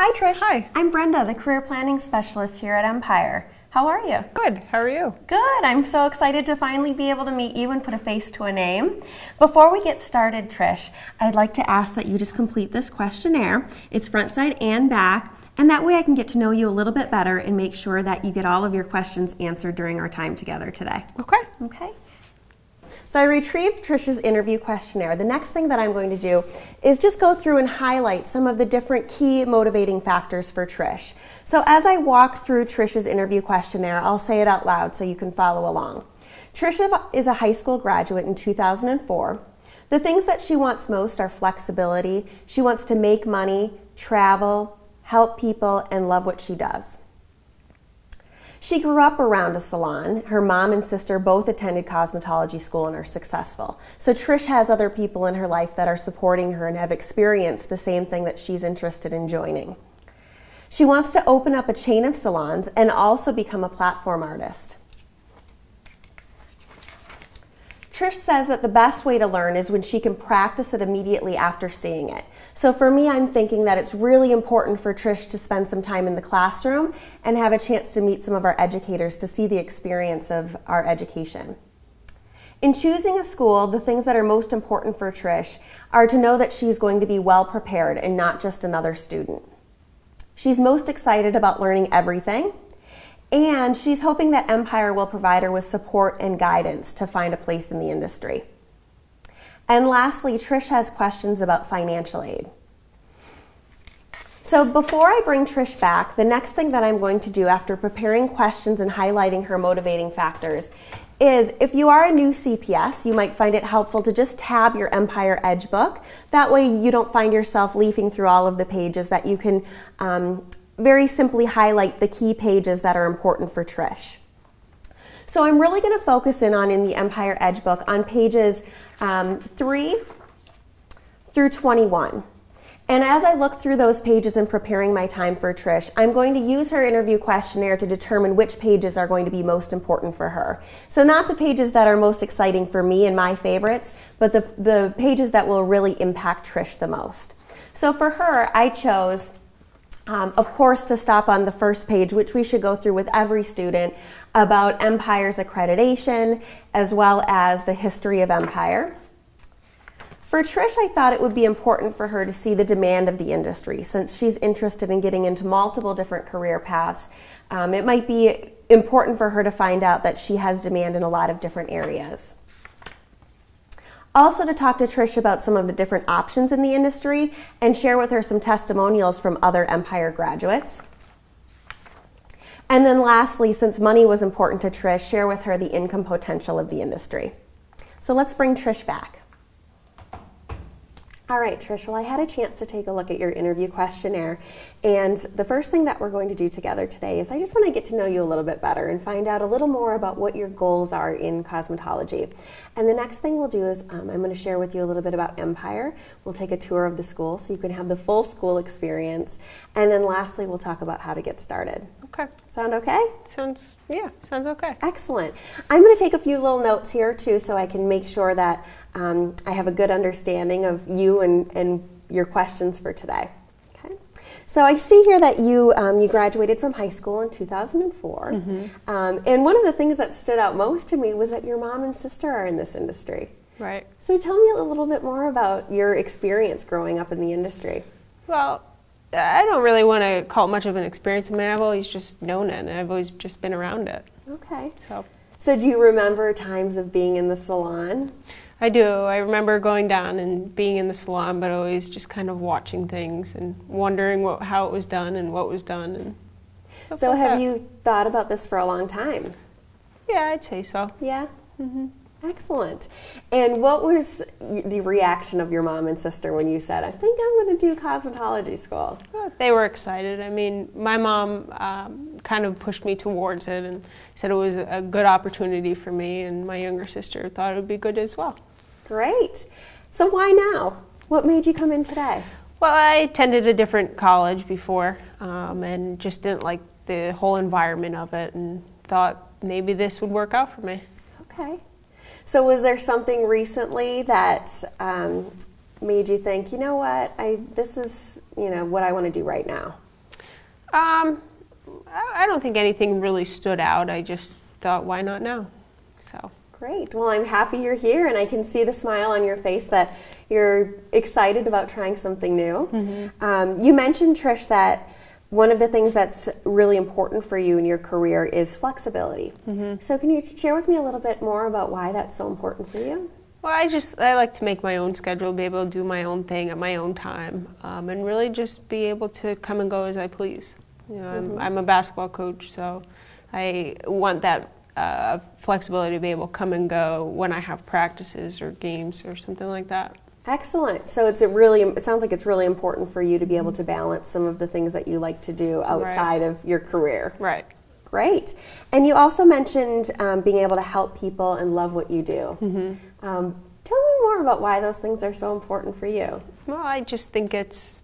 Hi, Trish. Hi. I'm Brenda, the Career Planning Specialist here at Empire. How are you? Good. How are you? Good. I'm so excited to finally be able to meet you and put a face to a name. Before we get started, Trish, I'd like to ask that you just complete this questionnaire. It's front, side, and back, and that way I can get to know you a little bit better and make sure that you get all of your questions answered during our time together today. Okay. Okay. So I retrieved Trish's interview questionnaire. The next thing that I'm going to do is just go through and highlight some of the different key motivating factors for Trish. So as I walk through Trish's interview questionnaire, I'll say it out loud so you can follow along. Trish is a high school graduate in 2004. The things that she wants most are flexibility. She wants to make money, travel, help people, and love what she does. She grew up around a salon. Her mom and sister both attended cosmetology school and are successful. So Trish has other people in her life that are supporting her and have experienced the same thing that she's interested in joining. She wants to open up a chain of salons and also become a platform artist. Trish says that the best way to learn is when she can practice it immediately after seeing it. So for me, I'm thinking that it's really important for Trish to spend some time in the classroom and have a chance to meet some of our educators to see the experience of our education. In choosing a school, the things that are most important for Trish are to know that she's going to be well prepared and not just another student. She's most excited about learning everything, and she's hoping that Empire will provide her with support and guidance to find a place in the industry. And lastly, Trish has questions about financial aid. So before I bring Trish back, the next thing that I'm going to do after preparing questions and highlighting her motivating factors is, if you are a new CPS, you might find it helpful to just tab your Empire Edge book. That way you don't find yourself leafing through all of the pages, that you can very simply highlight the key pages that are important for Trish. So I'm really going to focus in the Empire Edge book on pages 3 through 21. And as I look through those pages and preparing my time for Trish, I'm going to use her interview questionnaire to determine which pages are going to be most important for her. So not the pages that are most exciting for me and my favorites, but the pages that will really impact Trish the most. So for her, I chose, of course, to stop on the first page, which we should go through with every student, about Empire's accreditation, as well as the history of Empire. For Trish, I thought it would be important for her to see the demand of the industry. Since she's interested in getting into multiple different career paths, it might be important for her to find out that she has demand in a lot of different areas. Also to talk to Trish about some of the different options in the industry and share with her some testimonials from other Empire graduates. And then lastly, since money was important to Trish, share with her the income potential of the industry. So let's bring Trish back. All right, Trish, well, I had a chance to take a look at your interview questionnaire, and the first thing that we're going to do together today is I just want to get to know you a little bit better and find out a little more about what your goals are in cosmetology. And the next thing we'll do is I'm going to share with you a little bit about Empire. We'll take a tour of the school so you can have the full school experience, and then lastly, we'll talk about how to get started. Okay. Sound okay? Sounds okay. Excellent. I'm going to take a few little notes here too so I can make sure that I have a good understanding of you and your questions for today. Okay. So I see here that you graduated from high school in 2004. Mm-hmm. And one of the things that stood out most to me was that your mom and sister are in this industry. Right. So tell me a little bit more about your experience growing up in the industry. Well, I don't really want to call it much of an experience. I mean, I've always just known it, and I've always just been around it. Okay. So do you remember times of being in the salon? I do. I remember going down and being in the salon, but always just kind of watching things and wondering how it was done and what was done. And so like have that. you thought about this for a long time? Yeah, I'd say so. Yeah? Mm-hmm. Excellent. And what was the reaction of your mom and sister when you said, I think I'm going to do cosmetology school? Well, they were excited. I mean, my mom kind of pushed me towards it and said it was a good opportunity for me, and my younger sister thought it would be good as well. Great. So why now? What made you come in today? Well, I attended a different college before and just didn't like the whole environment of it and thought maybe this would work out for me. Okay. So was there something recently that made you think, you know what, this is what I want to do right now? I don't think anything really stood out. I just thought, why not now? So. Great. Well, I'm happy you're here, and I can see the smile on your face that you're excited about trying something new. Mm-hmm. You mentioned, Trish, that one of the things that's really important for you in your career is flexibility. Mm-hmm. So can you share with me a little bit more about why that's so important for you? Well, I like to make my own schedule, be able to do my own thing at my own time, and really just be able to come and go as I please. You know, mm-hmm. I'm a basketball coach, so I want that flexibility to be able to come and go when I have practices or games or something like that. Excellent. So it sounds like it's really important for you to be able to balance some of the things that you like to do outside of your career. Right. Great. And you also mentioned being able to help people and love what you do. Mm-hmm. Tell me more about why those things are so important for you. Well, I just think it's,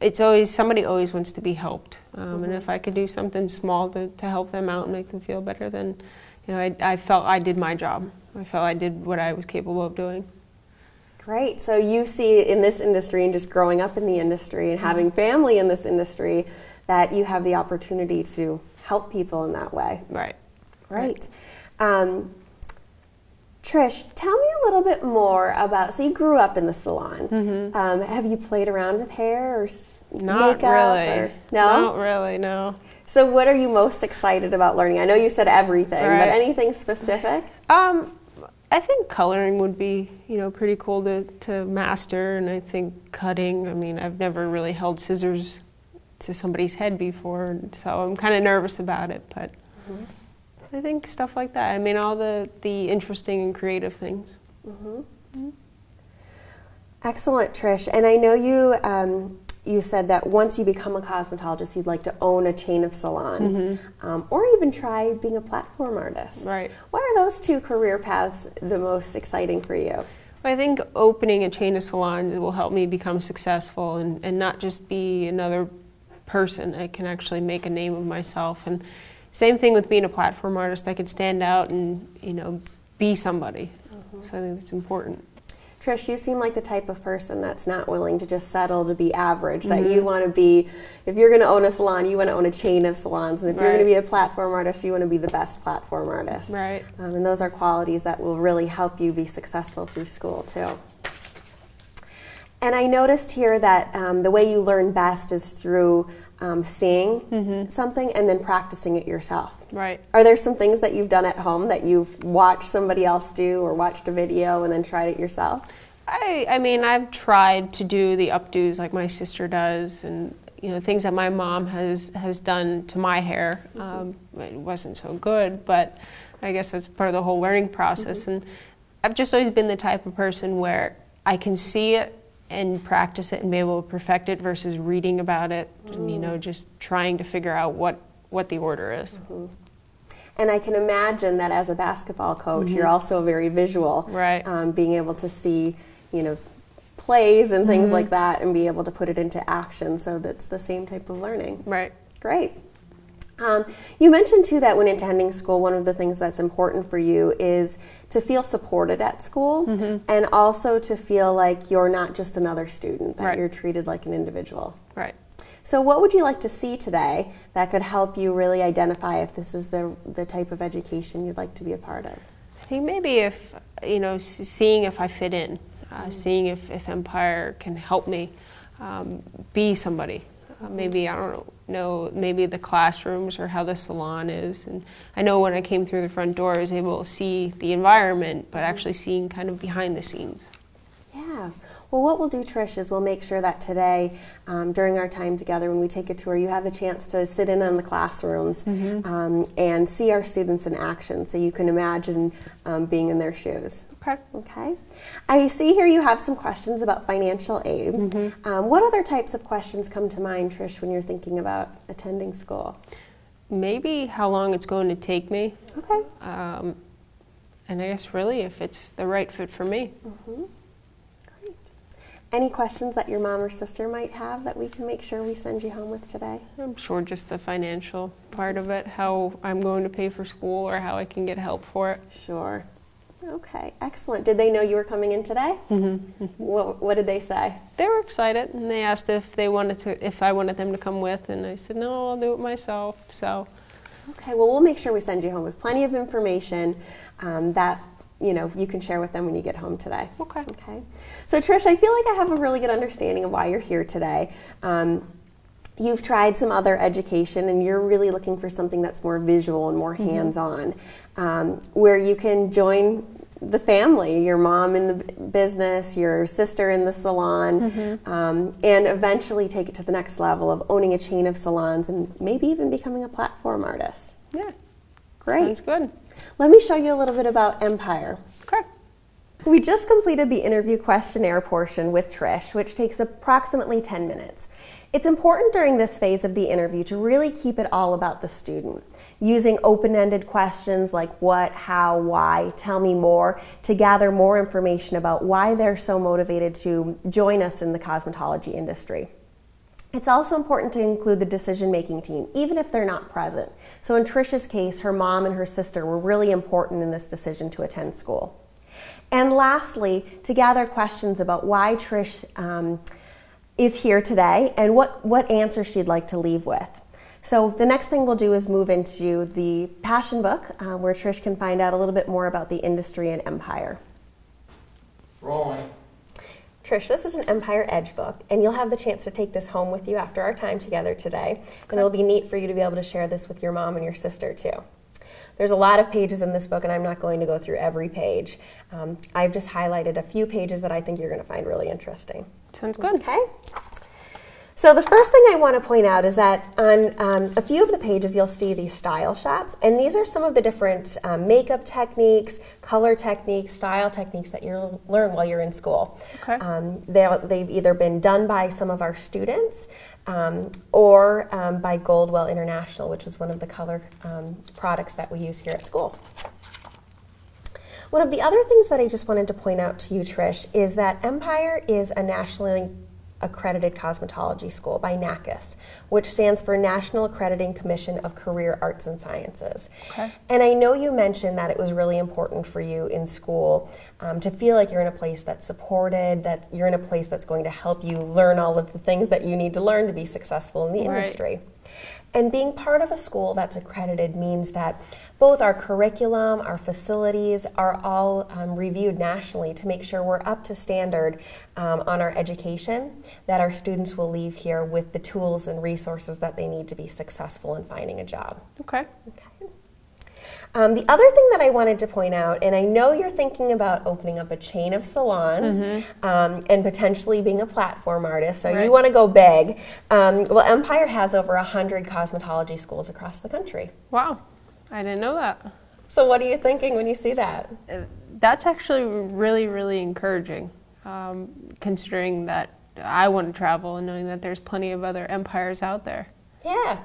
it's always, somebody always wants to be helped. Mm-hmm. And if I could do something small to help them out and make them feel better, then, I felt I did my job. I felt I did what I was capable of doing. Great. So you see in this industry and just growing up in the industry and having family in this industry that you have the opportunity to help people in that way. Right. Great. Trish, tell me a little bit more about, so you grew up in the salon. Mm-hmm. Have you played around with hair or Not makeup? Really. No? Not really, no. So what are you most excited about learning? I know you said everything, but anything specific? I think coloring would be, pretty cool to master, and I think cutting, I've never really held scissors to somebody's head before, so I'm kind of nervous about it, but mm-hmm. I think stuff like that. All the interesting and creative things. Mm-hmm. Mm-hmm. Excellent, Trish. And I know you said that once you become a cosmetologist, you'd like to own a chain of salons, mm-hmm. Or even try being a platform artist. Right. Why are those two career paths the most exciting for you? I think opening a chain of salons will help me become successful and not just be another person. I can actually make a name of myself. And same thing with being a platform artist. I could stand out and, be somebody. Mm-hmm. So I think that's important. Trish, you seem like the type of person that's not willing to just settle to be average, that mm-hmm. you want to be, if you're going to own a salon, you want to own a chain of salons, and if you're going to be a platform artist, you want to be the best platform artist. Right. And those are qualities that will really help you be successful through school, too. And I noticed here that the way you learn best is through seeing mm-hmm. something and then practicing it yourself. Right. Are there some things that you've done at home that you've watched somebody else do or watched a video and then tried it yourself? I've tried to do the updos like my sister does, and things that my mom has done to my hair. Mm-hmm. It wasn't so good, but I guess that's part of the whole learning process. Mm-hmm. And I've just always been the type of person where I can see it and practice it and be able to perfect it versus reading about it and just trying to figure out what the order is. Mm-hmm. And I can imagine that as a basketball coach, mm-hmm. you're also very visual, right? Being able to see, plays and things mm-hmm. like that and be able to put it into action. So that's the same type of learning. Right. Great. You mentioned, too, that when attending school, one of the things that's important for you is to feel supported at school mm-hmm. and also to feel like you're not just another student, that you're treated like an individual. Right. So what would you like to see today that could help you really identify if this is the type of education you'd like to be a part of? I think maybe if, seeing if I fit in, seeing if Empire can help me be somebody. Maybe, I don't know, maybe the classrooms or how the salon is. And I know when I came through the front door, I was able to see the environment, but actually seeing kind of behind the scenes. Yeah. Well, what we'll do, Trish, is we'll make sure that today, during our time together, when we take a tour, you have a chance to sit in on the classrooms mm-hmm. And see our students in action, so you can imagine being in their shoes. Okay. I see here you have some questions about financial aid. Mm-hmm. What other types of questions come to mind, Trish, when you're thinking about attending school? Maybe how long it's going to take me. Okay. And I guess really if it's the right fit for me. Mm-hmm. Great. Any questions that your mom or sister might have that we can make sure we send you home with today? I'm sure just the financial part of it, how I'm going to pay for school or how I can get help for it. Sure. Okay, excellent. Did they know you were coming in today? Mm-hmm. What did they say? They were excited, and they asked if I wanted them to come with, and I said no, I'll do it myself. So, okay, well, we'll make sure we send you home with plenty of information that you can share with them when you get home today. Okay. Okay. So Trish, I feel like I have a really good understanding of why you're here today. You've tried some other education, and you're really looking for something that's more visual and more hands-on, where you can join the family, your mom in the business, your sister in the salon, and eventually take it to the next level of owning a chain of salons and maybe even becoming a platform artist. Yeah. Great. Sounds good. Let me show you a little bit about Empire. Okay. We just completed the interview questionnaire portion with Trish, which takes approximately 10 minutes. It's important during this phase of the interview to really keep it all about the student, using open-ended questions like what, how, why, tell me more, to gather more information about why they're so motivated to join us in the cosmetology industry. It's also important to include the decision-making team, even if they're not present. So in Trish's case, her mom and her sister were really important in this decision to attend school. And lastly, to gather questions about why Trish is here today and what answer she'd like to leave with. So the next thing we'll do is move into the passion book, where Trish can find out a little bit more about the industry and Empire. Rolling. Trish, this is an Empire Edge book, and you'll have the chance to take this home with you after our time together today. And it'll be neat for you to be able to share this with your mom and your sister too. There's a lot of pages in this book, and I'm not going to go through every page. I've just highlighted a few pages that I think you're going to find really interesting. Sounds good. Okay. So the first thing I want to point out is that on a few of the pages you'll see these style shots, and these are some of the different makeup techniques, color techniques, style techniques that you'll learn while you're in school. Okay. They've either been done by some of our students or by Goldwell International, which is one of the color products that we use here at school. One of the other things that I just wanted to point out to you, Trish, is that Empire is a nationally accredited cosmetology school by NACCIS, which stands for National Accrediting Commission of Career Arts and Sciences. Okay. And I know you mentioned that it was really important for you in school to feel like you're in a place that's supported, that you're in a place that's going to help you learn all of the things that you need to learn to be successful in the industry. And being part of a school that's accredited means that both our curriculum, our facilities are all reviewed nationally to make sure we're up to standard on our education, that our students will leave here with the tools and resources that they need to be successful in finding a job. Okay. The other thing that I wanted to point out, and I know you're thinking about opening up a chain of salons and potentially being a platform artist, so you want to go big. Well, Empire has over 100 cosmetology schools across the country. Wow, I didn't know that. So what are you thinking when you see that? That's actually really, really encouraging, considering that I want to travel and knowing that there's plenty of other Empires out there. Yeah,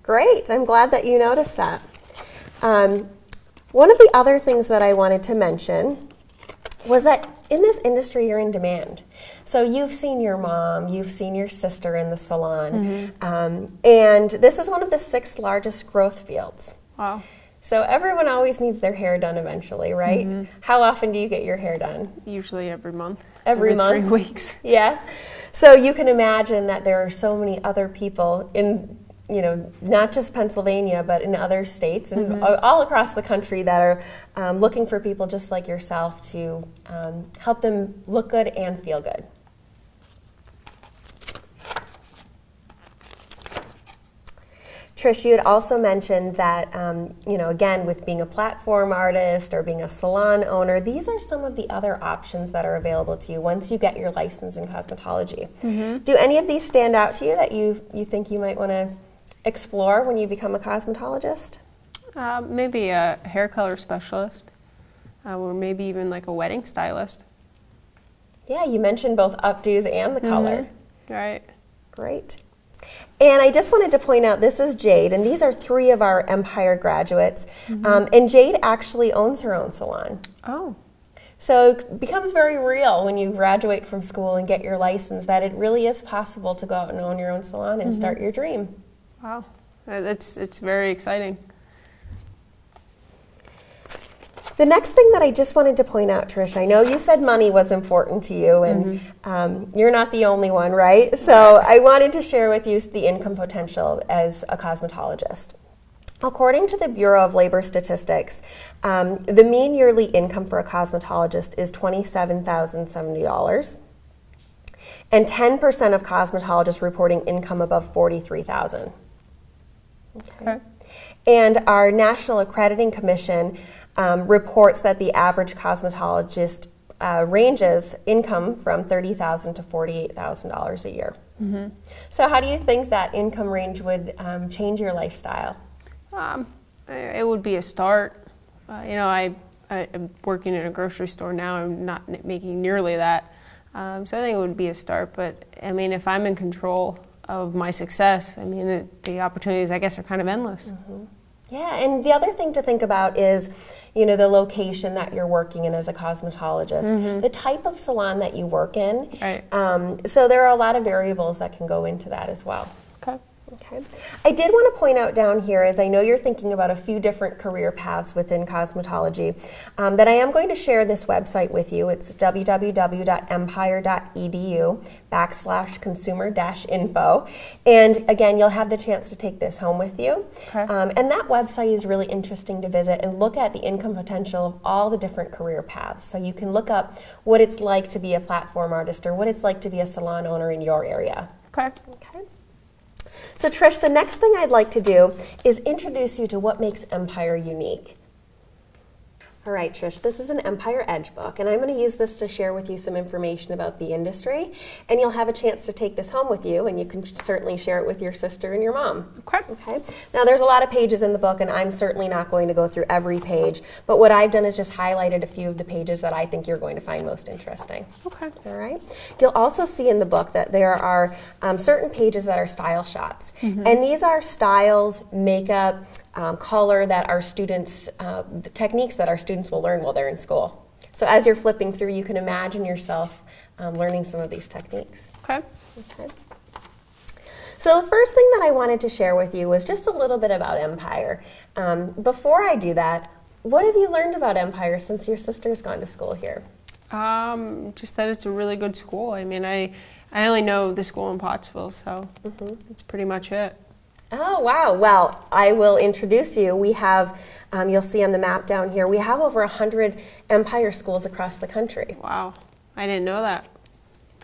great. I'm glad that you noticed that. One of the other things that I wanted to mention was that in this industry you're in demand. So you've seen your mom, you've seen your sister in the salon, and this is one of the 6th largest growth fields. Wow. So everyone always needs their hair done eventually, right? How often do you get your hair done? Usually every month. Every month? 3 weeks. Yeah. So you can imagine that there are so many other people in, not just Pennsylvania, but in other states and all across the country that are looking for people just like yourself to help them look good and feel good. Trish, you had also mentioned that, again, with being a platform artist or being a salon owner, these are some of the other options that are available to you once you get your license in cosmetology. Do any of these stand out to you that you think you might want to explore when you become a cosmetologist? Maybe a hair color specialist, or maybe even like a wedding stylist. Yeah, you mentioned both updos and the color. Right. Great. And I just wanted to point out, this is Jade, and these are 3 of our Empire graduates. And Jade actually owns her own salon. Oh. So it becomes very real when you graduate from school and get your license that it really is possible to go out and own your own salon and start your dream. Wow, it's very exciting. The next thing that I just wanted to point out, Trish, I know you said money was important to you, and you're not the only one, right? So I wanted to share with you the income potential as a cosmetologist. According to the Bureau of Labor Statistics, the mean yearly income for a cosmetologist is $27,070, and 10% of cosmetologists reporting income above $43,000. Okay. And our National Accrediting Commission reports that the average cosmetologist ranges income from $30,000 to $48,000 a year. So how do you think that income range would change your lifestyle? It would be a start. I'm working in a grocery store now. I'm not making nearly that. So I think it would be a start. But, I mean, if I'm in control of my success, I mean, the opportunities, I guess, are kind of endless. Yeah, and the other thing to think about is, the location that you're working in as a cosmetologist, the type of salon that you work in. Right. So there are a lot of variables that can go into that as well. Okay. I did want to point out down here, as I know you're thinking about a few different career paths within cosmetology, that I am going to share this website with you. It's www.empire.edu/consumer-info. And again, you'll have the chance to take this home with you. Okay. And that website is really interesting to visit and look at the income potential of all the different career paths. So you can look up what it's like to be a platform artist or what it's like to be a salon owner in your area. Okay. So Trish, the next thing I'd like to do is introduce you to what makes Empire unique. All right, Trish, this is an Empire Edge book, and I'm going to use this to share with you some information about the industry, and you'll have a chance to take this home with you, and you can certainly share it with your sister and your mom. Okay. Now, there's a lot of pages in the book, and I'm certainly not going to go through every page, but what I've done is just highlighted a few of the pages that I think you're going to find most interesting. Okay. All right. You'll also see in the book that there are certain pages that are style shots, and these are styles, makeup, color that our students, the techniques that our students will learn while they're in school. So as you're flipping through, you can imagine yourself learning some of these techniques. Okay. So the first thing that I wanted to share with you was just a little bit about Empire. Before I do that, what have you learned about Empire since your sister's gone to school here? Just that it's a really good school. I mean, I only know the school in Pottsville, so that's pretty much it. Oh, wow. Well, I will introduce you. We have, you'll see on the map down here, we have over 100 Empire schools across the country. Wow. I didn't know that.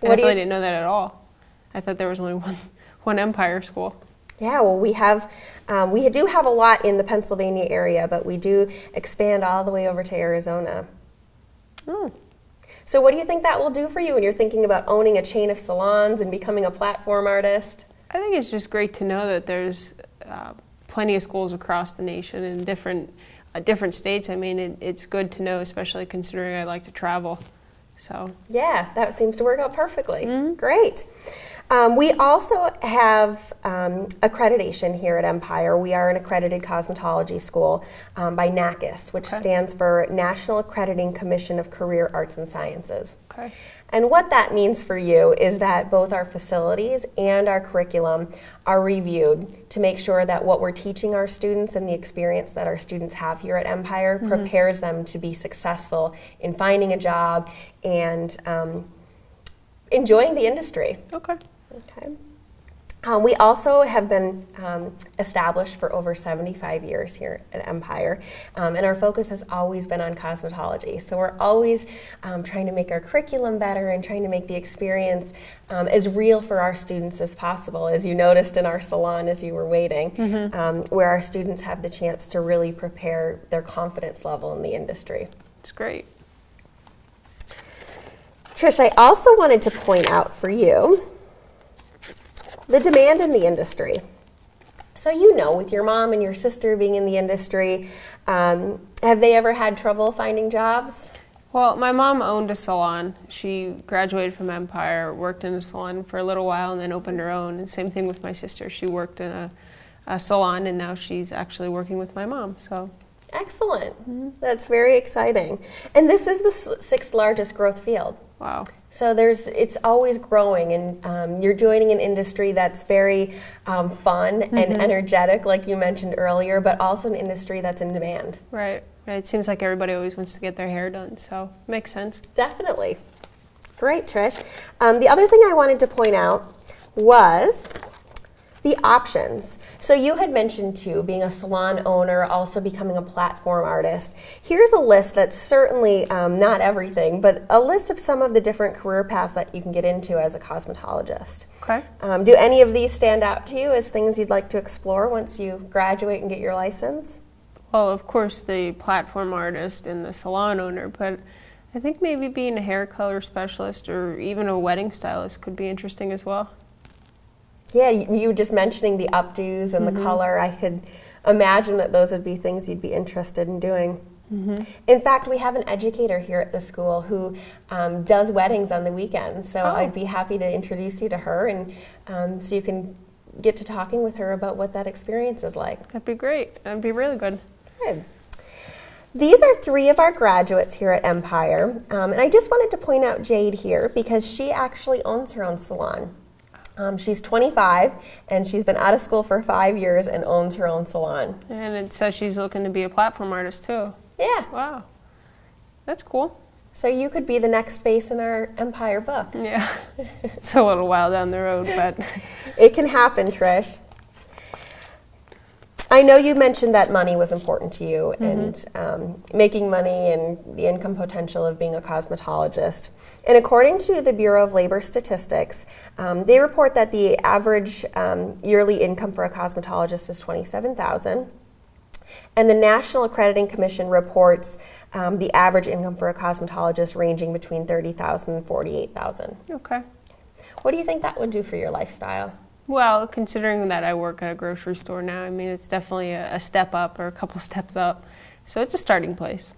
I definitely didn't know that at all. I thought there was only one Empire school. Yeah, well, we do have a lot in the Pennsylvania area, but we do expand all the way over to Arizona. So what do you think that will do for you when you're thinking about owning a chain of salons and becoming a platform artist? I think it's just great to know that there's plenty of schools across the nation in different states. I mean, it's good to know, especially considering I like to travel. So yeah, that seems to work out perfectly. Great. We also have accreditation here at Empire. We are an accredited cosmetology school by NACIS, which stands for National Accrediting Commission of Career Arts and Sciences. Okay. And what that means for you is that both our facilities and our curriculum are reviewed to make sure that what we're teaching our students and the experience that our students have here at Empire prepares them to be successful in finding a job and enjoying the industry. Okay. We also have been established for over 75 years here at Empire, and our focus has always been on cosmetology. So we're always trying to make our curriculum better and trying to make the experience as real for our students as possible, as you noticed in our salon as you were waiting, where our students have the chance to really prepare their confidence level in the industry. It's great. Trish, I also wanted to point out for you the demand in the industry. So with your mom and your sister being in the industry, have they ever had trouble finding jobs? Well, my mom owned a salon. She graduated from Empire, worked in a salon for a little while, and then opened her own. And same thing with my sister. She worked in a salon, and now she's actually working with my mom. So excellent. That's very exciting. And this is the 6th largest growth field. Wow. So it's always growing, and you're joining an industry that's very fun and energetic, like you mentioned earlier, but also an industry that's in demand. Right. It seems like everybody always wants to get their hair done, so makes sense. Definitely. Great, Trish. The other thing I wanted to point out was the options. So you had mentioned too, being a salon owner, also becoming a platform artist. Here's a list that's certainly not everything, but a list of some of the different career paths that you can get into as a cosmetologist. Okay. Do any of these stand out to you as things you'd like to explore once you graduate and get your license? Well, of course, the platform artist and the salon owner, but I think maybe being a hair color specialist or even a wedding stylist could be interesting as well. Yeah, you were just mentioning the updos and the color. I could imagine that those would be things you'd be interested in doing. In fact, we have an educator here at the school who does weddings on the weekends, so I'd be happy to introduce you to her, and so you can get to talking with her about what that experience is like. That'd be great. That'd be really good. Good. These are 3 of our graduates here at Empire, and I just wanted to point out Jade here because she actually owns her own salon. She's 25, and she's been out of school for 5 years and owns her own salon. And it says she's looking to be a platform artist, too. Yeah. Wow. That's cool. So you could be the next face in our Empire book. Yeah. It's a little while down the road, but... It can happen, Trish. I know you mentioned that money was important to you, and making money and the income potential of being a cosmetologist. And according to the Bureau of Labor Statistics, they report that the average yearly income for a cosmetologist is $27,000. And the National Accrediting Commission reports the average income for a cosmetologist ranging between $30,000 and $48,000. Okay. What do you think that would do for your lifestyle? Well, considering that I work at a grocery store now, I mean, it's definitely a step up or a couple steps up. So it's a starting place.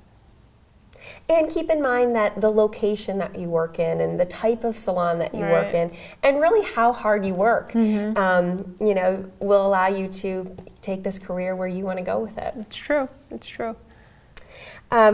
And keep in mind that the location that you work in and the type of salon that you work in and really how hard you work, you know, will allow you to take this career where you want to go with it. It's true. It's true.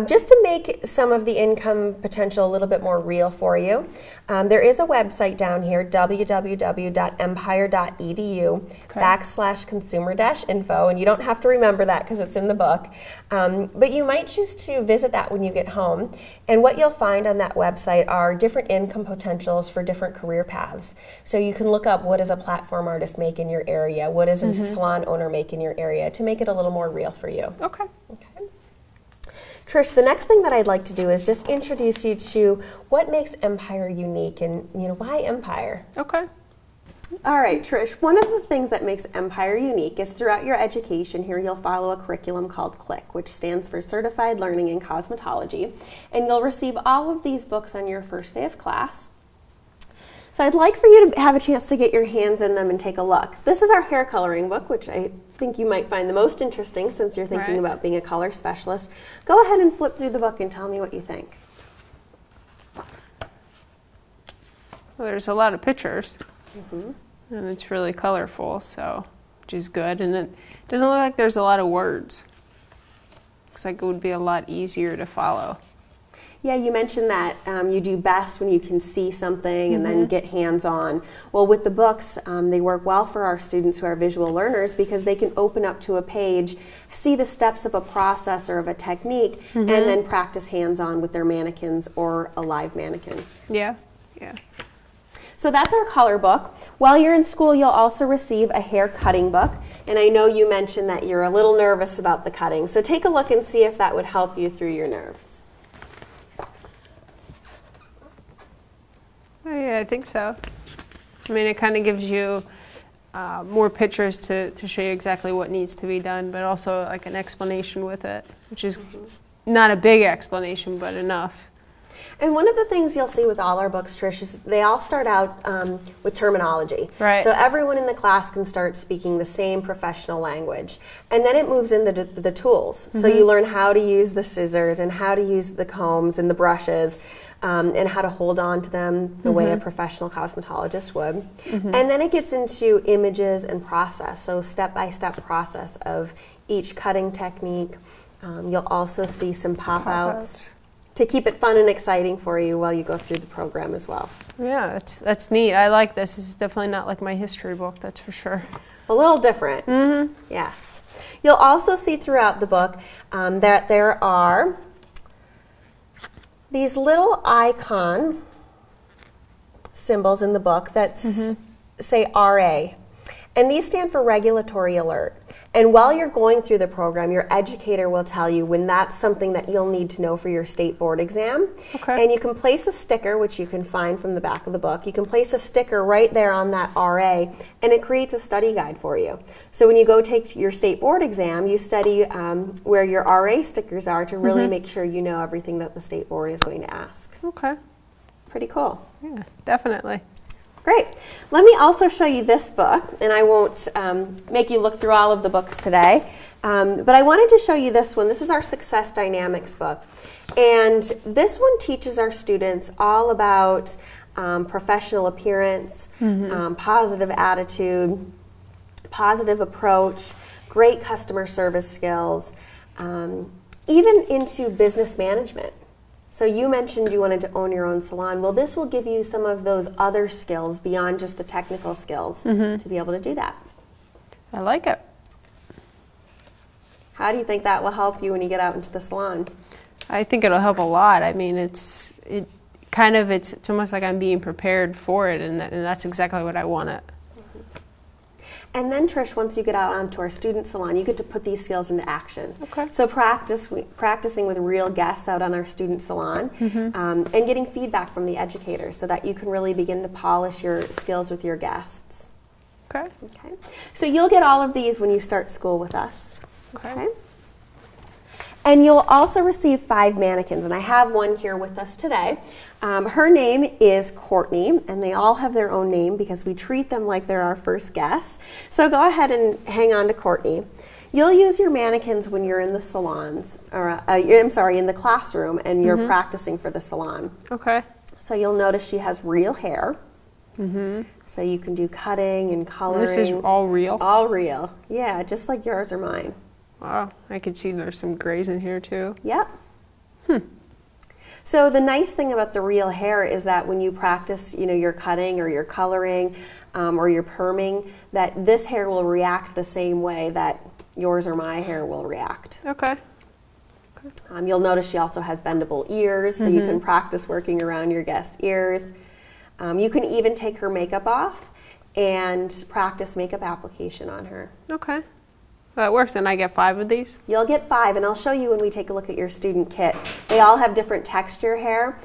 Just to make some of the income potential a little bit more real for you, there is a website down here, www.empire.edu/consumer-info, and you don't have to remember that because it's in the book, but you might choose to visit that when you get home, and what you'll find on that website are different income potentials for different career paths. So you can look up what does a platform artist make in your area, what does a salon owner make in your area, to make it a little more real for you. Okay. Okay. Trish, the next thing that I'd like to do is just introduce you to what makes Empire unique and, you know, why Empire? Okay. All right, Trish, one of the things that makes Empire unique is throughout your education here you'll follow a curriculum called CLIC, which stands for Certified Learning in Cosmetology, and you'll receive all of these books on your first day of class. So I'd like for you to have a chance to get your hands in them and take a look. This is our hair coloring book, which I think you might find the most interesting since you're thinking about being a color specialist. Go ahead and flip through the book and tell me what you think. Well, there's a lot of pictures, and it's really colorful, so which is good. And it doesn't look like there's a lot of words. Looks like it would be a lot easier to follow. Yeah, you mentioned that you do best when you can see something and then get hands-on. Well, with the books, they work well for our students who are visual learners because they can open up to a page, see the steps of a process or of a technique, and then practice hands-on with their mannequins or a live mannequin. Yeah, yeah. So that's our color book. While you're in school, you'll also receive a hair cutting book. And I know you mentioned that you're a little nervous about the cutting. So take a look and see if that would help you through your nerves. Oh, yeah, I think so. I mean, it kind of gives you more pictures to show you exactly what needs to be done, but also like an explanation with it, which is not a big explanation, but enough. And one of the things you'll see with all our books, Trish, is they all start out with terminology. Right. So everyone in the class can start speaking the same professional language. And then it moves into the tools. So you learn how to use the scissors and how to use the combs and the brushes. And how to hold on to them the way a professional cosmetologist would. And then it gets into images and process, so step-by-step process of each cutting technique. You'll also see some pop-outs to keep it fun and exciting for you while you go through the program as well. Yeah, that's neat. I like this. This is definitely not like my history book, that's for sure. A little different. Yes. You'll also see throughout the book that there are these little icon symbols in the book that say RA. And these stand for regulatory alert. And while you're going through the program, your educator will tell you when that's something that you'll need to know for your state board exam. Okay. And you can place a sticker, which you can find from the back of the book. You can place a sticker right there on that RA, and it creates a study guide for you. So when you go take your state board exam, you study where your RA stickers are to really make sure you know everything that the state board is going to ask. Okay. Pretty cool. Yeah, definitely. Great. Let me also show you this book, and I won't make you look through all of the books today, but I wanted to show you this one. This is our Success Dynamics book, and this one teaches our students all about professional appearance, positive attitude, positive approach, great customer service skills, even into business management. So you mentioned you wanted to own your own salon. Well, this will give you some of those other skills beyond just the technical skills to be able to do that. I like it. How do you think that will help you when you get out into the salon? I think it'll help a lot. I mean, it's almost like I'm being prepared for it, and that's exactly what I want it. And then, Trish, once you get out onto our student salon, you get to put these skills into action. Okay. So practicing with real guests out on our student salon and getting feedback from the educators so that you can really begin to polish your skills with your guests. Okay. Okay. So you'll get all of these when you start school with us. Okay. And you'll also receive 5 mannequins, and I have one here with us today. Her name is Courtney, and they all have their own name because we treat them like they're our first guests. So go ahead and hang on to Courtney. You'll use your mannequins when you're in the salons, or in the classroom, and you're practicing for the salon. Okay. So you'll notice she has real hair. So you can do cutting and coloring. This is all real? All real. Yeah, just like yours or mine. Wow, I could see there's some grays in here too. Yep. So the nice thing about the real hair is that when you practice, your cutting or your coloring or your perming, that this hair will react the same way that yours or my hair will react. Okay. You'll notice she also has bendable ears, so you can practice working around your guest's ears. You can even take her makeup off and practice makeup application on her. Okay. That works, and I get 5 of these? You'll get 5, and I'll show you when we take a look at your student kit. They all have different texture hair,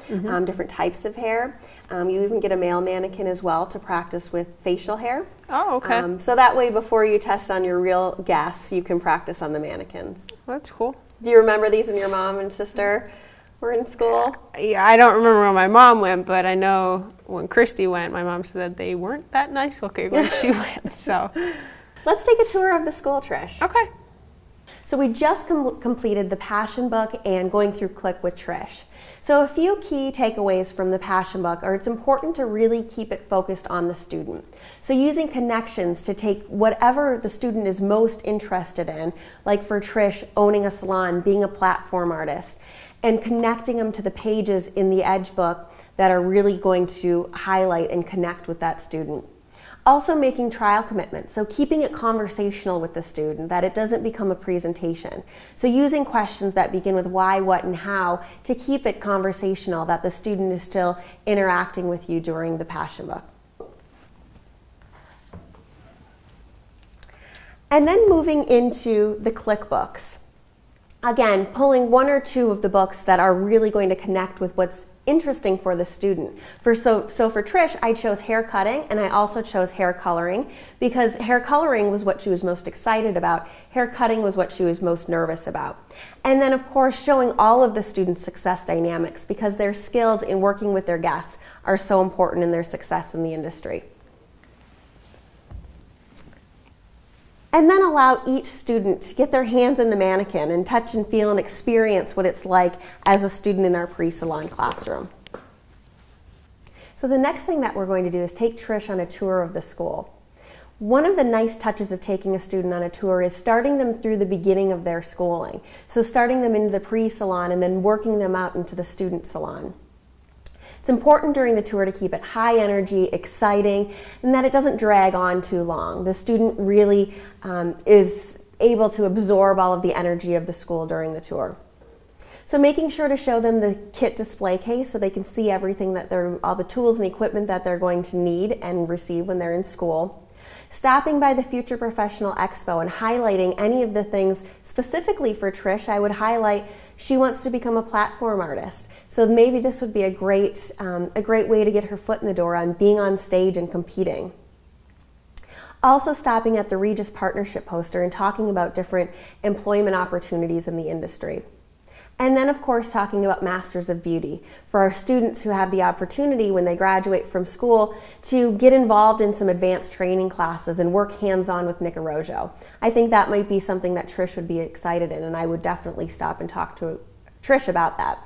different types of hair. You even get a male mannequin as well to practice with facial hair. Oh, okay. So that way, before you test on your real guests, you can practice on the mannequins. That's cool. Do you remember these when your mom and sister were in school? Yeah, I don't remember when my mom went, but I know when Christy went, my mom said that they weren't that nice looking when she went, so... Let's take a tour of the school, Trish. Okay. So we just completed the Passion Book and going through Click with Trish. So a few key takeaways from the Passion Book are it's important to really keep it focused on the student. So using connections to take whatever the student is most interested in, like for Trish, owning a salon, being a platform artist, and connecting them to the pages in the Edge book that are really going to highlight and connect with that student. Also making trial commitments, so keeping it conversational with the student, that it doesn't become a presentation. So using questions that begin with why, what, and how to keep it conversational, that the student is still interacting with you during the Passion Book. And then moving into the Click books. Again, pulling 1 or 2 of the books that are really going to connect with what's interesting for the student. So for Trish, I chose hair cutting, and I also chose hair coloring because hair coloring was what she was most excited about. Hair cutting was what she was most nervous about. And then, of course, showing all of the students' success dynamics because their skills in working with their guests are so important in their success in the industry. And then allow each student to get their hands in the mannequin and touch and feel and experience what it's like as a student in our pre-salon classroom. So the next thing that we're going to do is take Trish on a tour of the school. One of the nice touches of taking a student on a tour is starting them through the beginning of their schooling. So starting them into the pre-salon and then working them out into the student salon. It's important during the tour to keep it high energy, exciting, and that it doesn't drag on too long. The student really is able to absorb all of the energy of the school during the tour. So making sure to show them the kit display case so they can see everything that all the tools and equipment that they're going to need and receive when they're in school. Stopping by the Future Professional Expo and highlighting any of the things specifically for Trish. I would highlight she wants to become a platform artist. So maybe this would be a great way to get her foot in the door on being on stage and competing. Also stopping at the Regis Partnership poster and talking about different employment opportunities in the industry. And then, of course, talking about Masters of Beauty for our students who have the opportunity when they graduate from school to get involved in some advanced training classes and work hands-on with Nick Arrojo. I think that might be something that Trish would be excited in, and I would definitely stop and talk to Trish about that.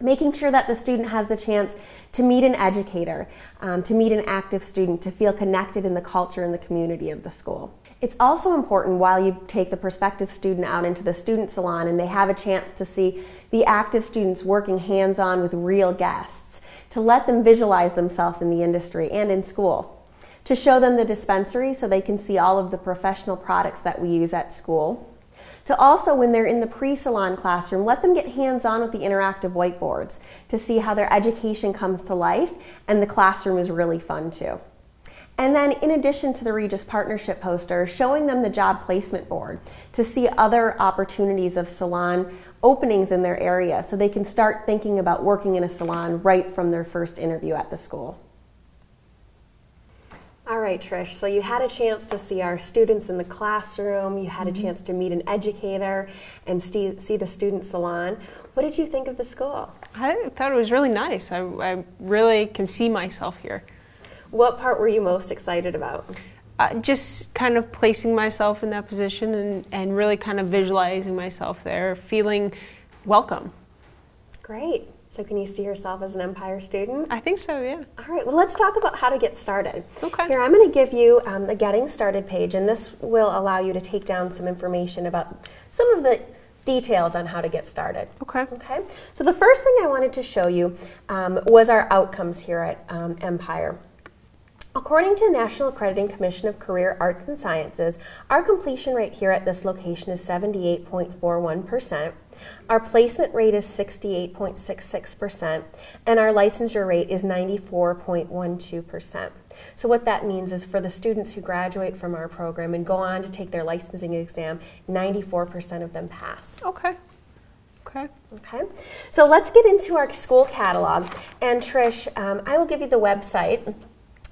Making sure that the student has the chance to meet an educator, to meet an active student, to feel connected in the culture and the community of the school. It's also important while you take the prospective student out into the student salon and they have a chance to see the active students working hands-on with real guests, to let them visualize themselves in the industry and in school, to show them the dispensary so they can see all of the professional products that we use at school, to also, when they're in the pre-salon classroom, let them get hands-on with the interactive whiteboards to see how their education comes to life, and the classroom is really fun too. And then in addition to the Regis Partnership poster, showing them the job placement board to see other opportunities of salon openings in their area so they can start thinking about working in a salon right from their first interview at the school. All right, Trish, so you had a chance to see our students in the classroom, you had a chance to meet an educator and see the student salon. What did you think of the school? I thought it was really nice. I really can see myself here. What part were you most excited about? Just kind of placing myself in that position and really kind of visualizing myself there, feeling welcome. Great. So can you see yourself as an Empire student? I think so, yeah. All right, well, let's talk about how to get started. Okay. Here, I'm going to give you the Getting Started page, and this will allow you to take down some information about some of the details on how to get started. Okay. Okay. So the first thing I wanted to show you was our outcomes here at Empire. According to National Accrediting Commission of Career Arts and Sciences, our completion rate here at this location is 78.41%. Our placement rate is 68.66%, and our licensure rate is 94.12%. So what that means is for the students who graduate from our program and go on to take their licensing exam, 94% of them pass. Okay. Okay. Okay. So let's get into our school catalog. And Trish, I will give you the website.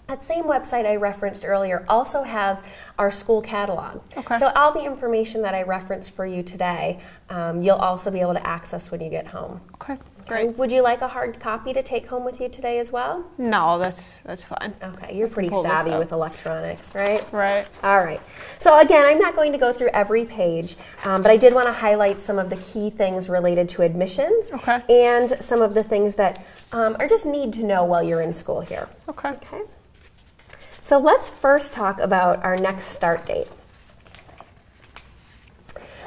That same website I referenced earlier also has our school catalog. Okay. So all the information that I referenced for you today, you'll also be able to access when you get home. Okay, great. Would you like a hard copy to take home with you today as well? No, that's fine. Okay, you're pretty pull this savvy up. with electronics, right? Right. All right. So again, I'm not going to go through every page, but I did want to highlight some of the key things related to admissions Okay. and some of the things that are just need to know while you're in school here. Okay. Okay. So let's first talk about our next start date.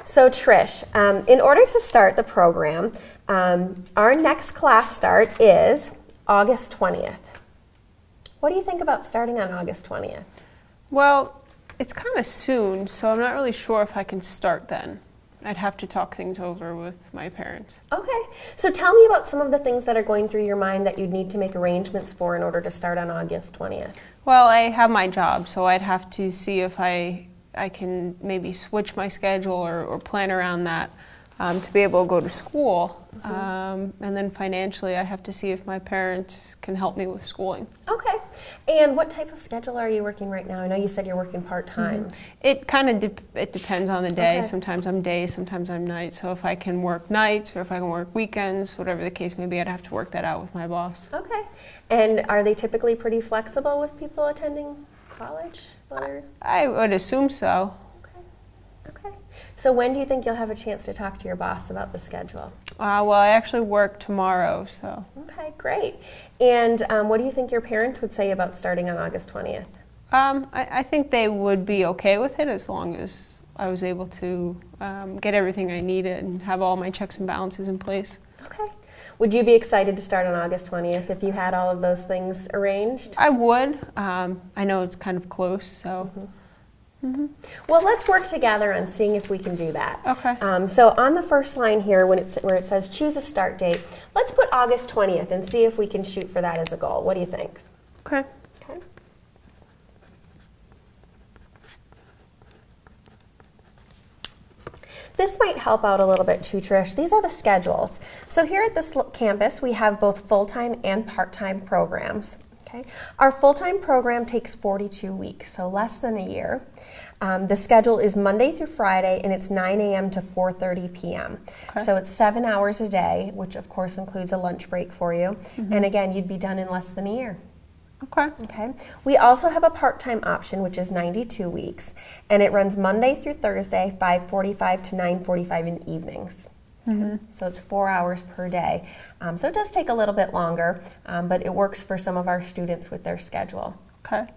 So Trish, in order to start the program, our next class start is August 20th. What do you think about starting on August 20th? Well, it's kind of soon, so I'm not really sure if I can start then. I'd have to talk things over with my parents. Okay. So tell me about some of the things that are going through your mind that you'd need to make arrangements for in order to start on August 20th. Well, I have my job, so I'd have to see if I can maybe switch my schedule or plan around that to be able to go to school. And then financially, I have to see if my parents can help me with schooling. Okay. And what type of schedule are you working right now? I know you said you're working part-time. It kind of it depends on the day. Okay. Sometimes I'm day, sometimes I'm night. So if I can work nights or if I can work weekends, whatever the case may be, I'd have to work that out with my boss. Okay. And are they typically pretty flexible with people attending college? Or? I would assume so. Okay. So when do you think you'll have a chance to talk to your boss about the schedule? Well, I actually work tomorrow, so. Okay, great. And what do you think your parents would say about starting on August 20th? I think they would be okay with it as long as I was able to get everything I needed and have all my checks and balances in place. Okay. Would you be excited to start on August 20th if you had all of those things arranged? I would. I know it's kind of close, so Well, let's work together on seeing if we can do that. Okay. So on the first line here, where it says choose a start date, let's put August 20th and see if we can shoot for that as a goal. What do you think? Okay. Okay. This might help out a little bit too, Trish. These are the schedules. So here at this campus, we have both full-time and part-time programs. Okay. Our full-time program takes 42 weeks, so less than a year. The schedule is Monday through Friday, and it's 9 a.m. to 4:30 p.m. Okay. So it's 7 hours a day, which of course includes a lunch break for you. And again, you'd be done in less than a year. Okay. Okay. We also have a part-time option, which is 92 weeks, and it runs Monday through Thursday, 5:45 to 9:45 in the evenings. Okay. So it's 4 hours per day. So it does take a little bit longer, but it works for some of our students with their schedule. Okay.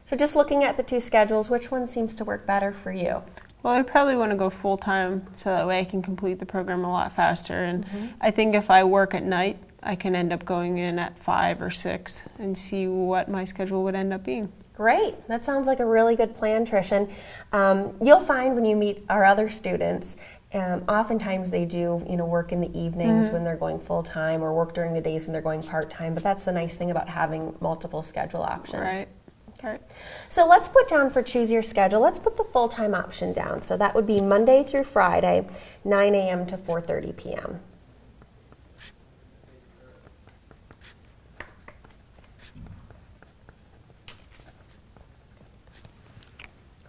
So just looking at the two schedules, which one seems to work better for you? Well, I probably want to go full-time so that way I can complete the program a lot faster. And I think if I work at night, I can end up going in at 5 or 6 and see what my schedule would end up being. Great. That sounds like a really good plan, Trish. And you'll find when you meet our other students, oftentimes they do, work in the evenings when they're going full-time or work during the days when they're going part-time. But that's the nice thing about having multiple schedule options. Right. Okay. So let's put down for choose your schedule, let's put the full-time option down. So that would be Monday through Friday, 9 a.m. to 4:30 p.m.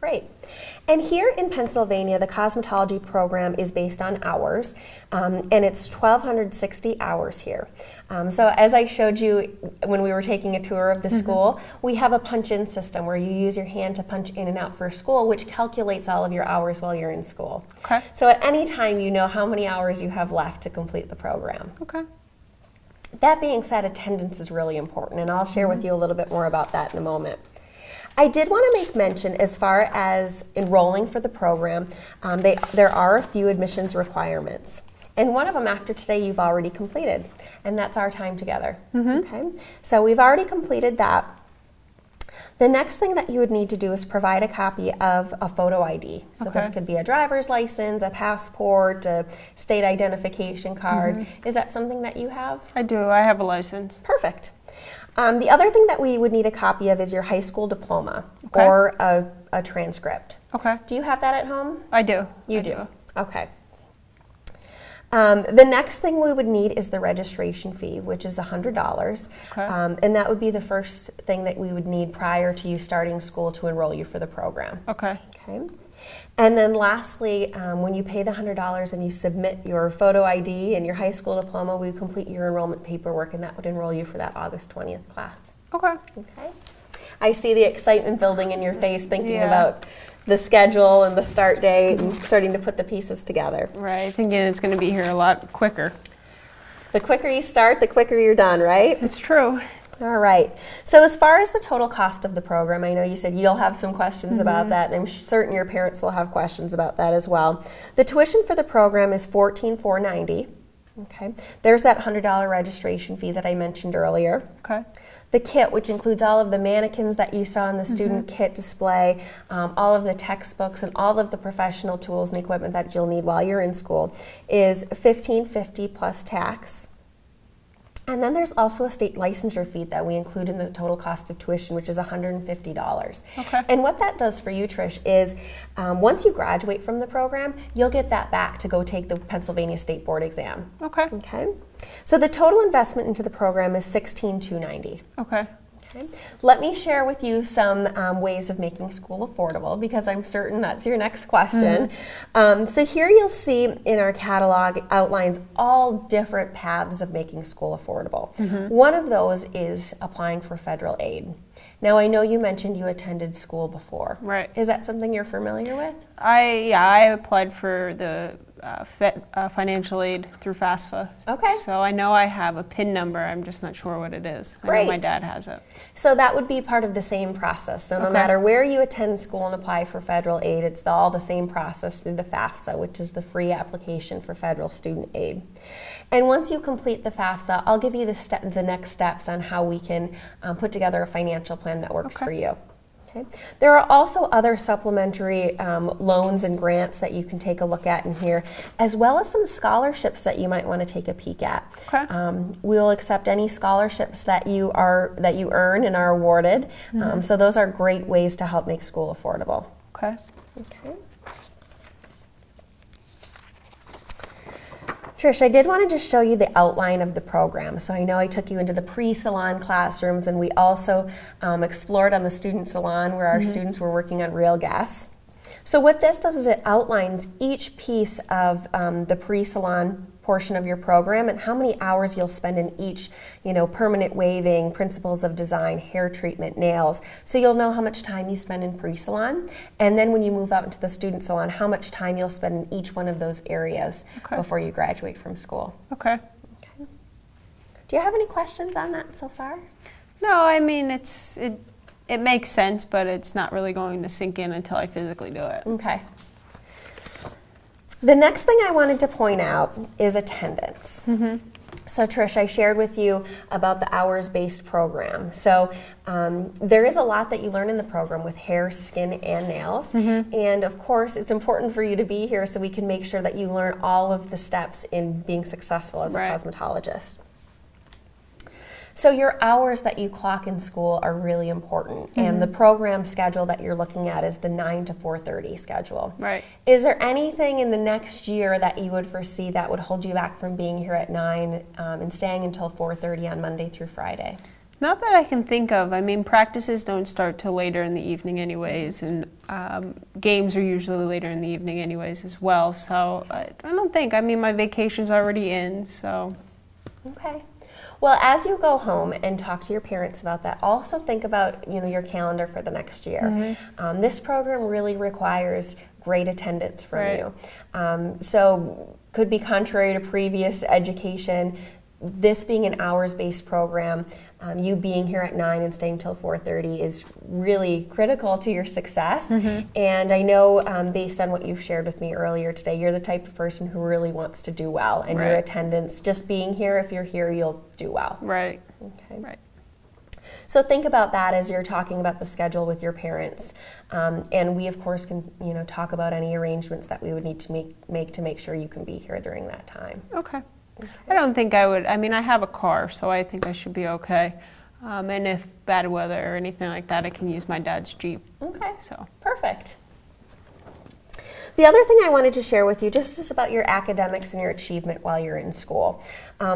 Great. And here in Pennsylvania, the cosmetology program is based on hours, and it's 1,260 hours here. So as I showed you when we were taking a tour of the school, we have a punch-in system where you use your hand to punch in and out for school, which calculates all of your hours while you're in school. Okay. So at any time, you know how many hours you have left to complete the program. Okay. That being said, attendance is really important, and I'll share with you a little bit more about that in a moment. I did want to make mention as far as enrolling for the program, there are a few admissions requirements. And one of them after today you've already completed, and that's our time together. Okay? So we've already completed that. The next thing that you would need to do is provide a copy of a photo ID. So this could be a driver's license, a passport, a state identification card. Is that something that you have? I do. I have a license. Perfect. The other thing that we would need a copy of is your high school diploma or a transcript. Okay. Do you have that at home? I do. You do. Okay. The next thing we would need is the registration fee, which is $100. Okay. And that would be the first thing that we would need prior to you starting school to enroll you for the program. Okay. Okay. And then lastly, when you pay the $100 and you submit your photo ID and your high school diploma, we complete your enrollment paperwork, and that would enroll you for that August 20th class. Okay. Okay. I see the excitement building in your face thinking about the schedule and the start date and starting to put the pieces together. Right. Thinking it's going to be here a lot quicker. The quicker you start, the quicker you're done, right? It's true. All right. So as far as the total cost of the program, I know you said you'll have some questions about that, and I'm certain your parents will have questions about that as well. The tuition for the program is $14,490. Okay. There's that $100 registration fee that I mentioned earlier. Okay. The kit, which includes all of the mannequins that you saw in the student kit display, all of the textbooks, and all of the professional tools and equipment that you'll need while you're in school, is $1,550 plus tax. And then there's also a state licensure fee that we include in the total cost of tuition, which is $150. Okay. And what that does for you, Trish, is once you graduate from the program, you'll get that back to go take the Pennsylvania State Board exam. Okay. Okay. So the total investment into the program is $16,290. Okay. Okay. Let me share with you some ways of making school affordable, because I'm certain that's your next question. So here you'll see in our catalog outlines all different paths of making school affordable. One of those is applying for federal aid. Now, I know you mentioned you attended school before. Right. Is that something you're familiar with? I applied for the financial aid through FAFSA. Okay. So I know I have a PIN number. I'm just not sure what it is. I know my dad has it. So that would be part of the same process. So no matter where you attend school and apply for federal aid, it's all the same process through the FAFSA, which is the free application for federal student aid. And once you complete the FAFSA, I'll give you the next steps on how we can put together a financial plan that works for you. Okay. There are also other supplementary loans and grants that you can take a look at in here, as well as some scholarships that you might want to take a peek at. Okay. We'll accept any scholarships that you earn and are awarded. So those are great ways to help make school affordable. Okay. Okay. Trish, I did want to just show you the outline of the program. So I know I took you into the pre-salon classrooms, and we also explored on the student salon where our students were working on real gas. So what this does is it outlines each piece of the pre-salon portion of your program and how many hours you'll spend in each, permanent waving, principles of design, hair treatment, nails. So you'll know how much time you spend in pre-salon, and then when you move out into the student salon, how much time you'll spend in each one of those areas before you graduate from school. Okay. Do you have any questions on that so far? No, I mean, it makes sense, but it's not really going to sink in until I physically do it. Okay. The next thing I wanted to point out is attendance. So Trish, I shared with you about the hours-based program. So there is a lot that you learn in the program with hair, skin, and nails. And of course, it's important for you to be here so we can make sure that you learn all of the steps in being successful as a cosmetologist. So your hours that you clock in school are really important, and the program schedule that you're looking at is the 9 to 4:30 schedule. Right. Is there anything in the next year that you would foresee that would hold you back from being here at 9 and staying until 4:30 on Monday through Friday? Not that I can think of. I mean, practices don't start till later in the evening anyways, and games are usually later in the evening anyways as well. So I don't think. I mean, my vacation's already in, so. Okay. Well, as you go home and talk to your parents about that, also think about your calendar for the next year. This program really requires great attendance from you. So could be contrary to previous education. This being an hours-based program, you being here at 9 and staying till 4:30 is really critical to your success. And I know based on what you've shared with me earlier today, you're the type of person who really wants to do well. And your attendance, just being here, if you're here, you'll do well. Right. Okay. Right. So think about that as you're talking about the schedule with your parents. And we, of course, can talk about any arrangements that we would need to make to make sure you can be here during that time. Okay. I don't think I would. I mean, I have a car, so I think I should be okay. And if bad weather or anything like that, I can use my dad's Jeep. Okay. So Perfect. The other thing I wanted to share with you just is about your academics and your achievement while you're in school.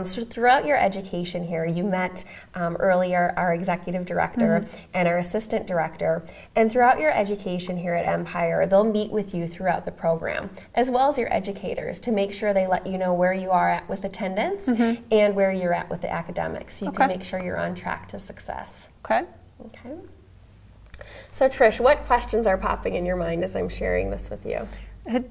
So throughout your education here, you met earlier our executive director and our assistant director. And throughout your education here at Empire, they'll meet with you throughout the program, as well as your educators, to make sure they let you know where you are at with attendance and where you're at with the academics, so you can make sure you're on track to success. Okay. Okay. So Trish, what questions are popping in your mind as I'm sharing this with you?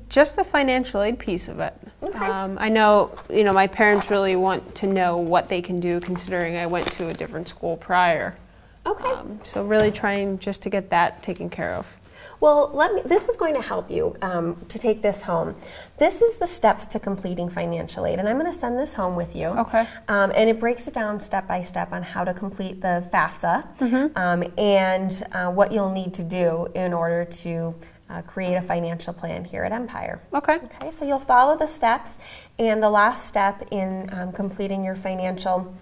Just the financial aid piece of it. Okay. I know, my parents really want to know what they can do, considering I went to a different school prior. Okay. So really trying just to get that taken care of. Well, this is going to help you to take this home. This is the steps to completing financial aid, and I'm going to send this home with you. Okay. And it breaks it down step by step on how to complete the FAFSA and what you'll need to do in order to create a financial plan here at Empire. Okay. Okay, so you'll follow the steps, and the last step in completing your financial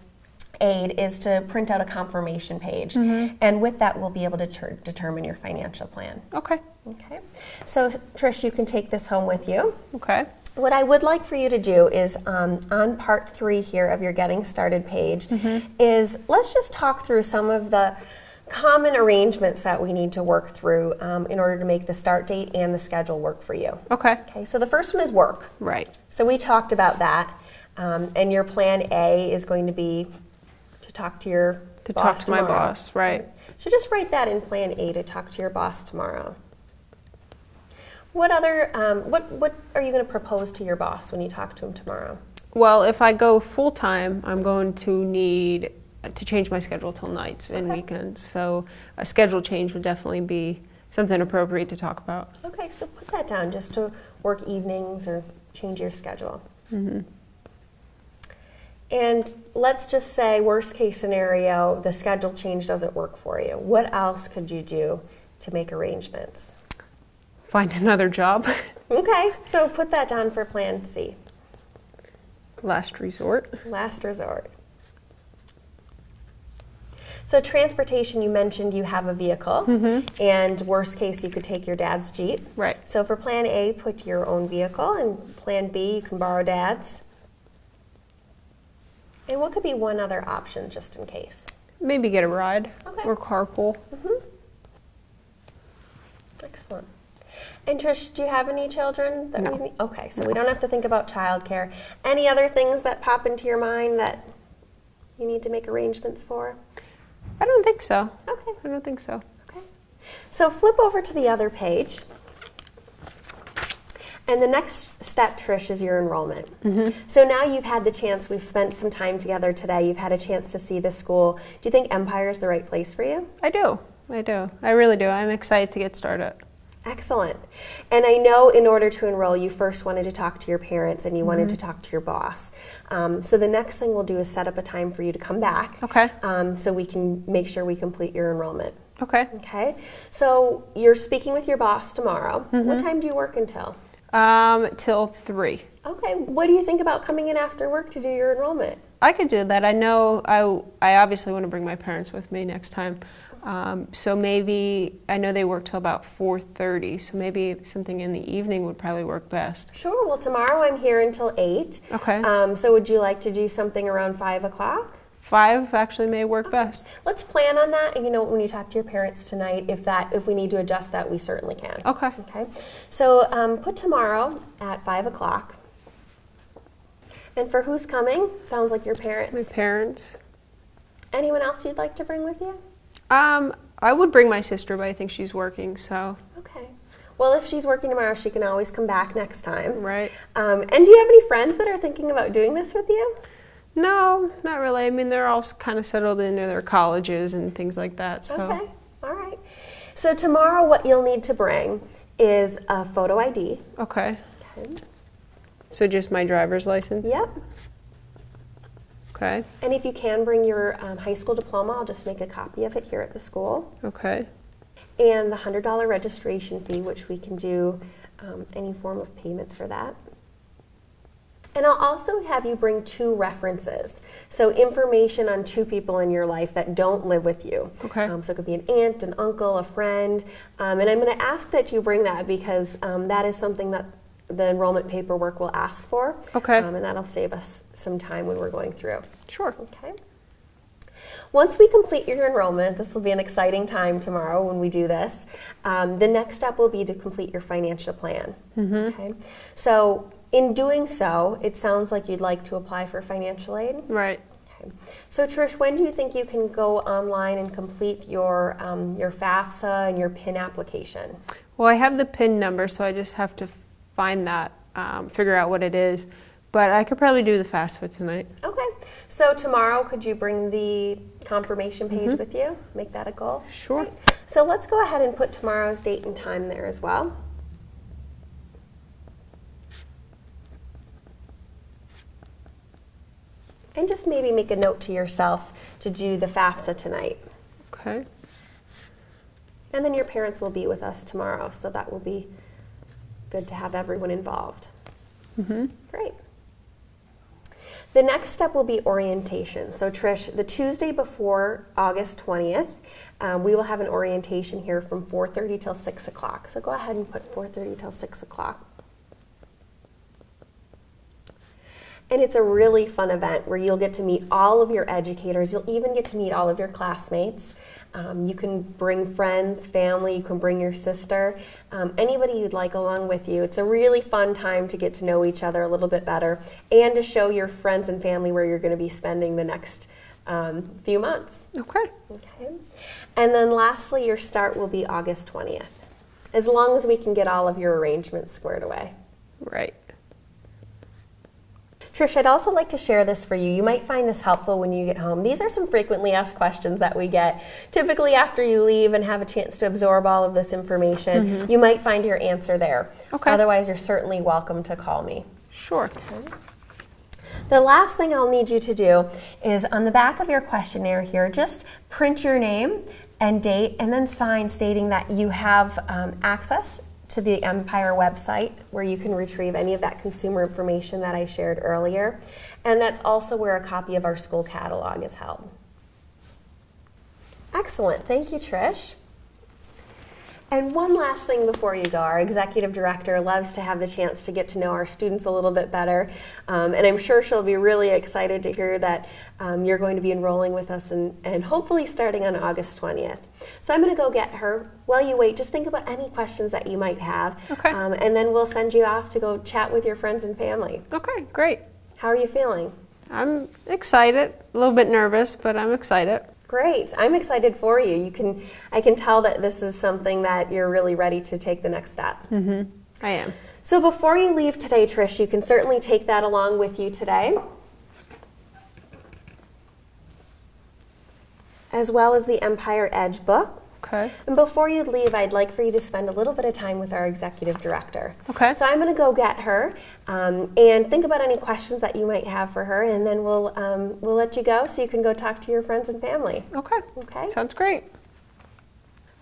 aid is to print out a confirmation page, and with that we'll be able to determine your financial plan. Okay. Okay, so Trish, you can take this home with you. Okay. What I would like for you to do is on part 3 here of your Getting Started page is let's just talk through some of the common arrangements that we need to work through in order to make the start date and the schedule work for you. Okay. Okay, so the first one is work. Right. So we talked about that, and your plan A is going to be to talk to your boss talk to tomorrow. my boss, right. So just write that in plan A, to talk to your boss tomorrow. What other, what are you going to propose to your boss when you talk to him tomorrow? Well, if I go full-time, I'm going to need to change my schedule till nights and weekends. So a schedule change would definitely be something appropriate to talk about. Okay, so put that down, just to work evenings or change your schedule. And let's just say, worst case scenario, the schedule change doesn't work for you. What else could you do to make arrangements? Find another job. Okay, so put that down for plan C. Last resort. Last resort. So transportation, you mentioned you have a vehicle, and worst case, you could take your dad's Jeep. Right. So for plan A, put your own vehicle, and plan B, you can borrow dad's. And what could be one other option, just in case? Maybe get a ride. Okay. Or carpool. Excellent. And Trish, do you have any children? That No. we need? Okay, so we don't have to think about childcare. Any other things that pop into your mind that you need to make arrangements for? I don't think so. Okay. I don't think so. Okay. So flip over to the other page. And the next step, Trish, is your enrollment. So now you've had the chance, we've spent some time together today, you've had a chance to see the school. Do you think Empire is the right place for you? I do. I really do. I'm excited to get started. Excellent. And I know in order to enroll, you first wanted to talk to your parents and you wanted to talk to your boss. So the next thing we'll do is set up a time for you to come back. Okay. So we can make sure we complete your enrollment. Okay. Okay. So you're speaking with your boss tomorrow. What time do you work until? Till 3. Okay. What do you think about coming in after work to do your enrollment? I could do that. I know I obviously want to bring my parents with me next time. So maybe, I know they work till about 4:30, so maybe something in the evening would probably work best. Sure. Well, tomorrow I'm here until 8. Okay. So would you like to do something around 5 o'clock? 5 actually may work best. Let's plan on that. You know, when you talk to your parents tonight, if we need to adjust that, we certainly can. Okay. Okay. So put tomorrow at 5 o'clock. And for who's coming? Sounds like your parents. My parents. Anyone else you'd like to bring with you? I would bring my sister, but I think she's working, so. Okay. Well, if she's working tomorrow, she can always come back next time. Right. And do you have any friends that are thinking about doing this with you? No, not really. I mean, they're all kind of settled into their colleges and things like that. So. Okay. All right. So tomorrow, what you'll need to bring is a photo ID. Okay. Okay. So just my driver's license? Yep. Okay. And if you can bring your high school diploma, I'll just make a copy of it here at the school. Okay. And the $100 registration fee, which we can do any form of payment for that. And I'll also have you bring 2 references. So information on 2 people in your life that don't live with you. Okay. So it could be an aunt, an uncle, a friend. And I'm going to ask that you bring that because that is something that the enrollment paperwork will ask for. Okay. And that'll save us some time when we're going through. Sure. Okay. Once we complete your enrollment, this will be an exciting time tomorrow when we do this. The next step will be to complete your financial plan. Okay. So in doing so, it sounds like you'd like to apply for financial aid. Right. Okay. So Trish, when do you think you can go online and complete your FAFSA and your PIN application? Well, I have the PIN number, so I just have to find that, figure out what it is. But I could probably do the FAFSA tonight. Okay. So tomorrow, could you bring the confirmation page with you? Make that a goal? Sure. Right. So let's go ahead and put tomorrow's date and time there as well. And just maybe make a note to yourself to do the FAFSA tonight. Okay. And then your parents will be with us tomorrow, so that will be good to have everyone involved. Great. The next step will be orientation. So Trish, the Tuesday before August 20th, we will have an orientation here from 4:30 till 6 o'clock. So go ahead and put 4:30 till 6 o'clock. And it's a really fun event where you'll get to meet all of your educators. You'll even get to meet all of your classmates. You can bring friends, family, you can bring your sister, anybody you'd like along with you. It's a really fun time to get to know each other a little bit better and to show your friends and family where you're going to be spending the next few months. Okay. Okay. And then lastly, your start will be August 20th, as long as we can get all of your arrangements squared away. Right. Trish, I'd also like to share this for you. You might find this helpful when you get home. These are some frequently asked questions that we get. Typically after you leave and have a chance to absorb all of this information, you might find your answer there. Okay. Otherwise, you're certainly welcome to call me. Sure. Okay. The last thing I'll need you to do is on the back of your questionnaire here, just print your name and date, and then sign stating that you have access to the Empire website where you can retrieve any of that consumer information that I shared earlier. And that's also where a copy of our school catalog is held. Excellent. Thank you, Trish. And one last thing before you go, our executive director loves to have the chance to get to know our students a little bit better, and I'm sure she'll be really excited to hear that you're going to be enrolling with us and hopefully starting on August 20th. So I'm going to go get her. While you wait, just think about any questions that you might have, Okay. And then we'll send you off to go chat with your friends and family. Okay, great. How are you feeling? I'm excited, a little bit nervous, but I'm excited. Great. I'm excited for you. I can tell that this is something that you're really ready to take the next step. Mm-hmm. I am. So before you leave today, Trish, you can certainly take that along with you today, as well as the Empire Edge book. Okay. And before you leave, I'd like for you to spend a little bit of time with our executive director. Okay. So I'm going to go get her and think about any questions that you might have for her, and then we'll let you go so you can go talk to your friends and family. Okay. Okay. Sounds great.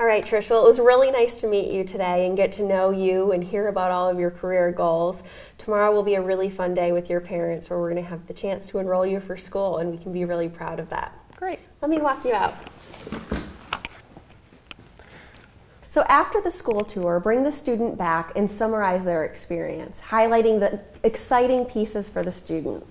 All right, Trish. Well, it was really nice to meet you today and get to know you and hear about all of your career goals. Tomorrow will be a really fun day with your parents where we're going to have the chance to enroll you for school, and we can be really proud of that. Great. Let me walk you out. So after the school tour, bring the student back and summarize their experience, highlighting the exciting pieces for the student.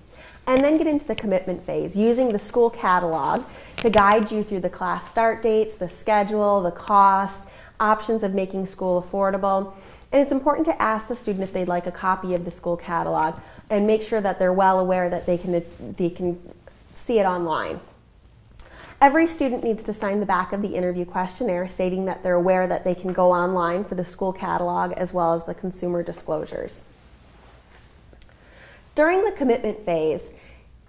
And then get into the commitment phase, using the school catalog to guide you through the class start dates, the schedule, the cost, options of making school affordable. And it's important to ask the student if they'd like a copy of the school catalog and make sure that they're well aware that they can see it online. Every student needs to sign the back of the interview questionnaire stating that they're aware that they can go online for the school catalog as well as the consumer disclosures. During the commitment phase,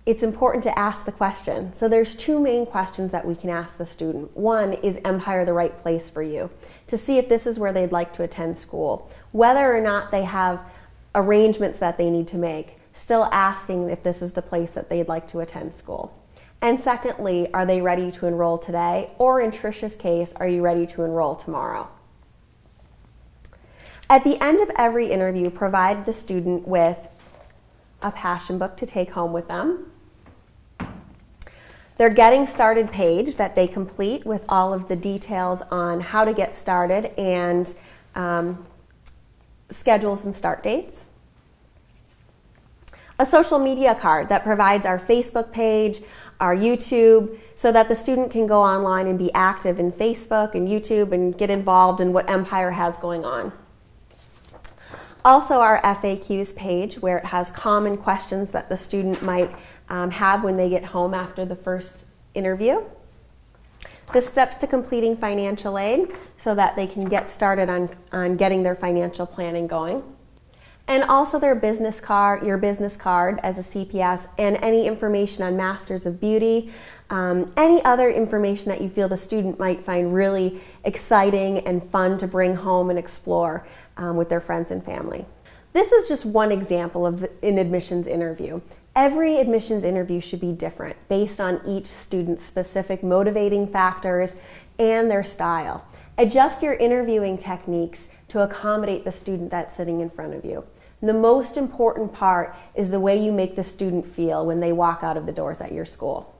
it's important to ask the question. So there's two main questions that we can ask the student. One, is Empire the right place for you? To see if this is where they'd like to attend school. Whether or not they have arrangements that they need to make, still asking if this is the place that they'd like to attend school. And secondly, are they ready to enroll today? Or in Trish's case, are you ready to enroll tomorrow? At the end of every interview, provide the student with a passion book to take home with them, their getting started page that they complete with all of the details on how to get started and schedules and start dates, a social media card that provides our Facebook page, our YouTube, so that the student can go online and be active in Facebook and YouTube and get involved in what Empire has going on. Also our FAQs page where it has common questions that the student might have when they get home after the first interview. The steps to completing financial aid so that they can get started on getting their financial planning going. And also their business card, your business card as a CPS, and any information on Masters of Beauty, any other information that you feel the student might find really exciting and fun to bring home and explore with their friends and family. This is just one example of an admissions interview. Every admissions interview should be different based on each student's specific motivating factors and their style. Adjust your interviewing techniques to accommodate the student that's sitting in front of you. And the most important part is the way you make the student feel when they walk out of the doors at your school.